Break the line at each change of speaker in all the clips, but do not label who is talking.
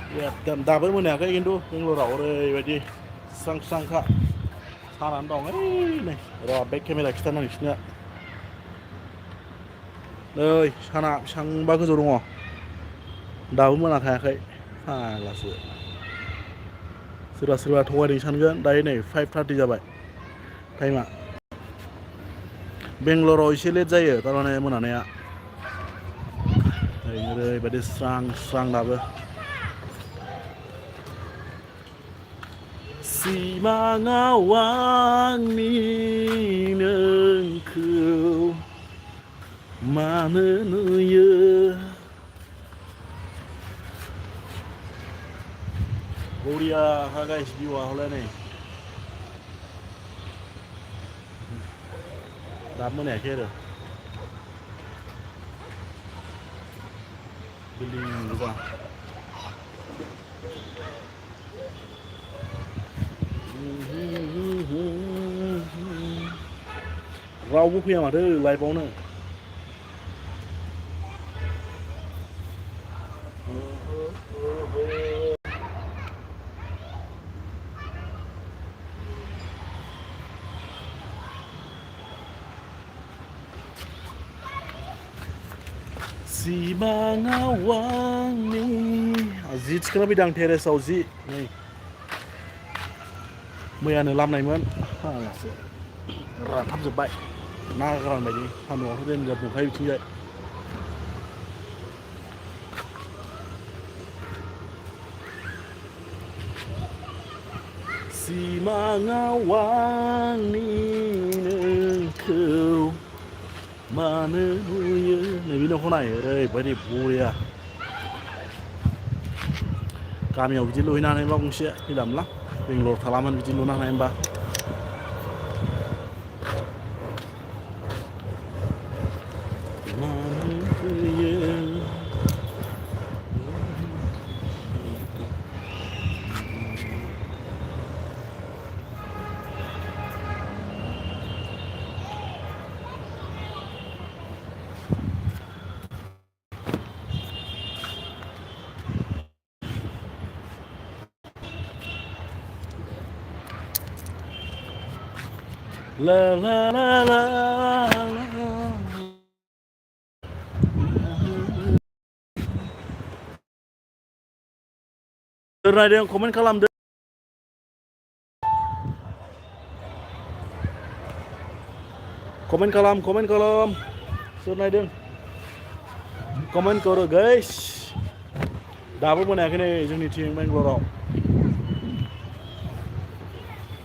एकदम दाबो मोनायाखै खिन्थु बेंगलराव ओरैबायदि स्रां स्रांखा सानानै दं ओइ नै र' बेक केमेरा खिथाना नोंसिनो नै साना बेसेबांबा गोजौ दङ दाबो मोना थायाखै फाग्लासो सोरबा सोरबा थगायदों सानगोन दायो नै 5:30 जाबाय टाइमा बेंगलराव एसे लेट जायो थारमाने मोनानाया ओरैबायदि स्रां स्रां दाबो सिमाङाव आंनि नोंखौ मानो नुयो बरिया हा गाइस भिउआ हले नै दाबो मोनायाखै आरो बिल्डिं गोजा रावबो फैया माथो लाइभआवनो सिमाङाव आंनि जि थिखोना फैदों आं टेरेसआव जि नै मैयानो लामनायमोन रानथाबजोब्बाय ना गोरान बायदि सान्दुंआवथ' देनजार दुंखायो बिथिंजाय सिमाङाव आंनि नोंखौ मानो नुयो नैबे न'खौ नाय ओरैबायदि बरिया गामियाव बिदि लुहैनो हानायबा गंसे फैलामोनलां बेंगलराव थालामोन बिदि लुनो हानाय होनबा La la la la नायदों कमेन्ट खालामदों कमेन्ट खालाम सोर नायदों कमेन्ट करो गाइस दाबो मोनायाखै नै जोंनिथिं बेंगलराव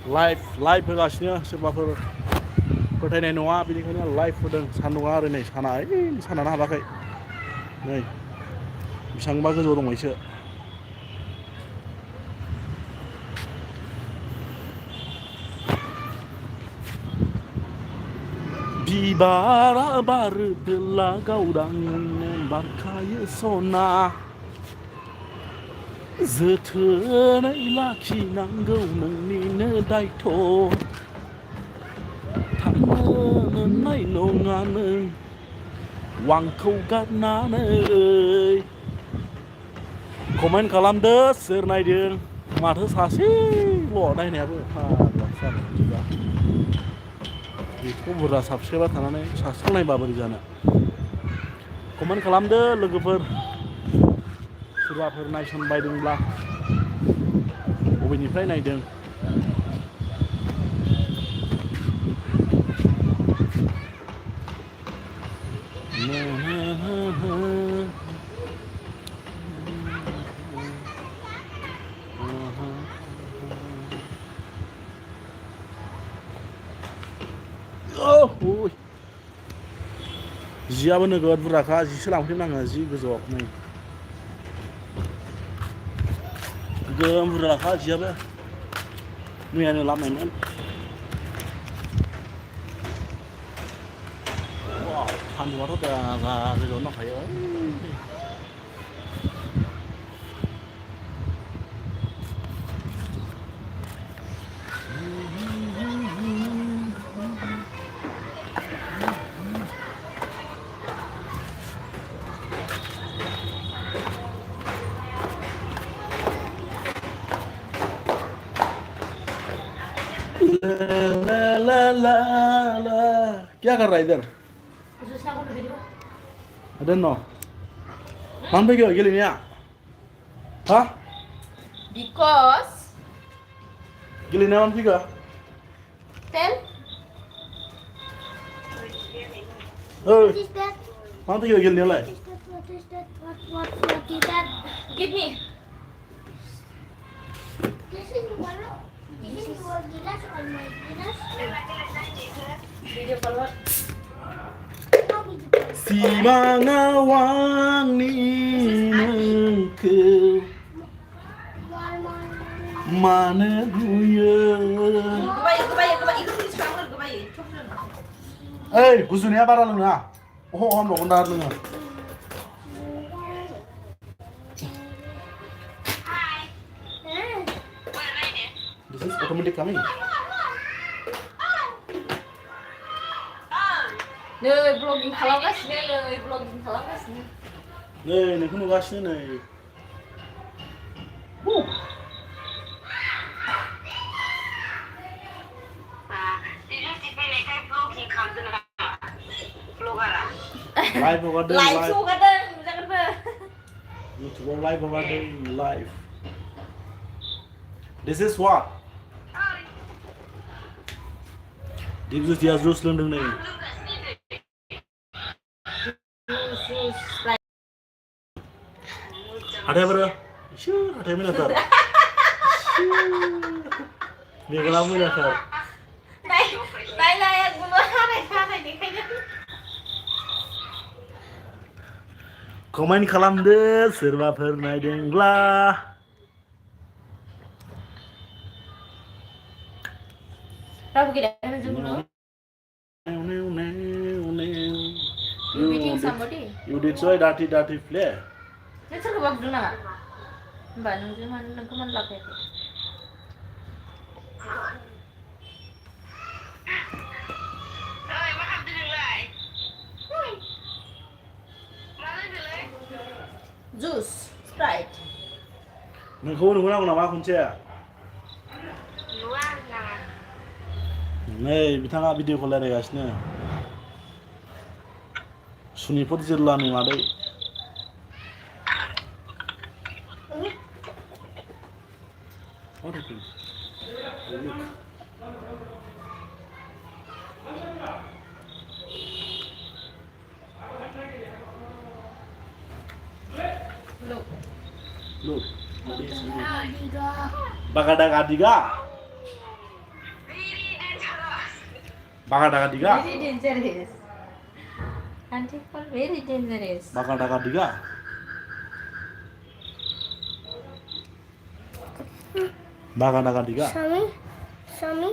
लाइभ होगासिनो सोरबाफोर फोथायनाय नङा बेनिखायनो लाइभ होदों सान्दुङा ओरै नै सानानो हाबाखै नै बेसेबांबा गोजौ दंबायसो बिबारा बारोबोला गावदांनो बारखायो सना जोथोनै लाखिनांगौ नोंनिनो दायथ' थांनो मोननाय नङा नों वांखौ गारनानै कमेन्ट खालामदो सोर नायदों माथो सासेल' नायनायाबो बेखौ बुरजा साबसक्राइबार थानानै सासेल' नायबा बोरै जानो कमेन्ट खालामदो लोगोफोर सोरबाफोर नायसनबायदोंब्ला बबेनिफ्राय नायदों जियाबो नोगोद बुरजाखा जिसो लांफैनो आङो जि गोजौआव नै गोगोम बुरजाखा जियाबो मैयानो लामनायमोन सान्दुंआथ' दागा गोजौआवनो दंखायो ला ला ला ला क्या कर रहा है इधर I don't know मान पे क्यों अकेले नहीं आ हाँ
Because
अकेले नहीं मान पे क्यों
tell
What is that? मान पे क्यों अकेले नहीं लाए
What is that? What is that?
give me
This is one of this is your glass or my glass?
video call what
Simangawang ke mana guya
goodbye ikut sini sekarang goodbye
Eh gusunya para lu na Oh om lo kondar lu na This is automatic coming
네 vlogging खालामगासिनो नै vlogging खालामगासिनो
नै नोंखौ नुगासिनो नै Live hagaरदों
live hगारदों नुजागोनबो
YouTubeआव live hगारदों live This is what? Dibzu dia jus loंदों नै Ada apa? Sure, ada mana tar? Dia kalau mana tar?
Này này bunu हानाय देखायदों
Komen खालामदो सोरबाफोर नायदोंब्ला
रावबो गैया जोंनाव You meeting somebody?
You did so dirty play.
नों सोरखौबा बुदों नामा? होमबा नोंजों नोंखौ मानो लाफायाखै? Juice, Sprite.
नोंखौ नुगोनांगौ नामा खनसे? नै बिथाङा भिडिअ कल रायलायगासिनो सुनिपुर जिल्लानि मादै What happened? Look.
Look.
Look. Bagadaga diga. Bagadaga diga.
Very dangerous. Auntie call very dangerous.
Bagadaga diga. Bagadaga diga. Suami.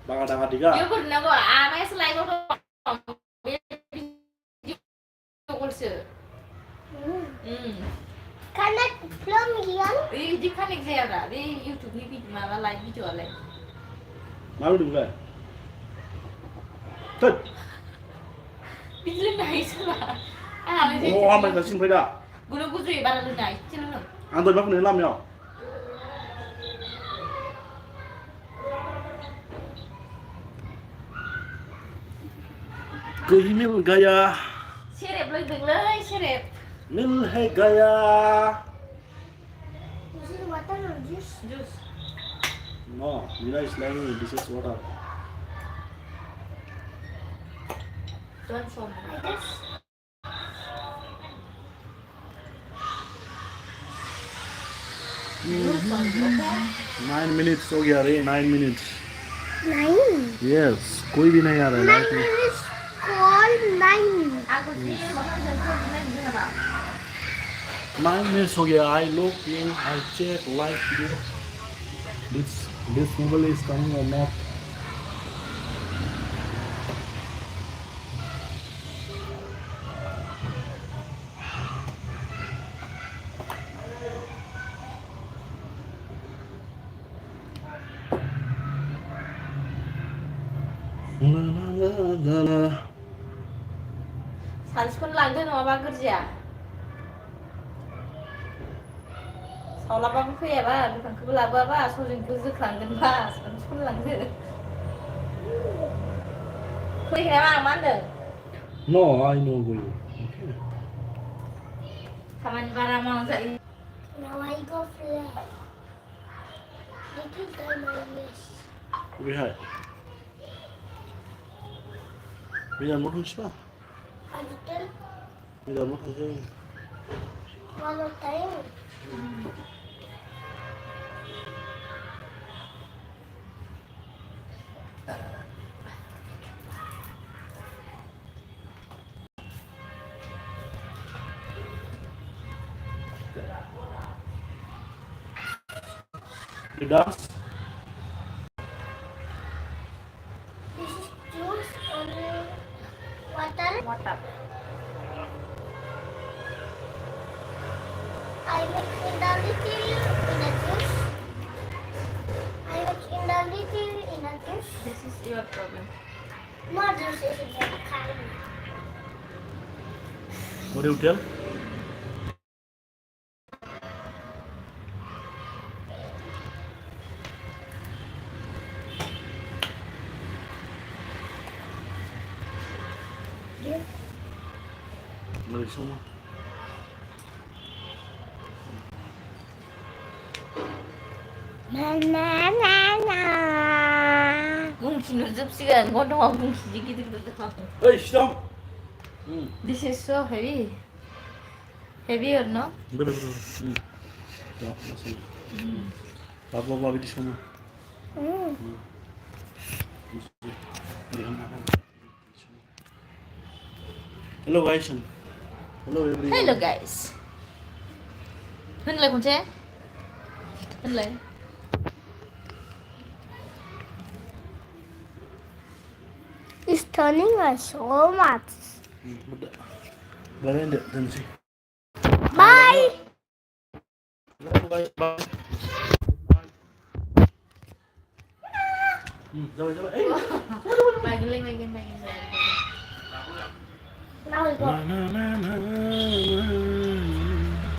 Bagadaga diga.
Yo pernah kok, amai selain kok.
Connect from here.
Di connect saya ada, di YouTube ni video malah live video oleh.
Malu dulu lah. Tuh.
Video naik salah.
Oh, aman tak sih mereka?
Guna guzui barang lu naik, cina.
Anto bak ni lam ya. कोई मिल गया
Serep lagi denglai, serep.
मिल है गया
This is water or juice?
Juice.
no Mira is lying this is water
Don't show me.
I guess.
Juice on okay?
9 minutes हो गया रे 9 minutes
9.
yes कोई भी नहीं आ रहा है
9 minutes called 9.
Aku sih makan jangan naik guna apa?
9 minutes हो गया I look in I check live video this mobile is coming or not la la la la
Sansukun langgan apa kerja? 사올라바고 그래봐. 그냥 그거 라봐봐. 소중 그즈 강근 봐. 손랑 그. 그게 그냥 만든.
No, I know who you. Okay.
가만히 봐라 망사.
Now I go flat. Little time I miss.
Bị hại. Bây giờ mất hút sao?
A little
Bây giờ mất hút.
one of time.
You dance?
This is juice or water.
Water.
I mix in the little in a juice. I mix in the little in a juice.
This is your problem.
More juice is very kind.
What do you tell? Người xong không?
Na na na.
뭉치는 접시가 고동아 뭉치지기도 그러더라.
Hey, stop!
This is so heavy. Heavy or no?
Betul betul. Ya, masih. Bapak di sana. Hello guys. Hello everyone.
Hello guys. Hình lại con chế. Hình lại.
It's turning us so much.
Balen deh dan sih.
Bye.
Bye. Coba.
Lagi.
Now we go.
Na na na na.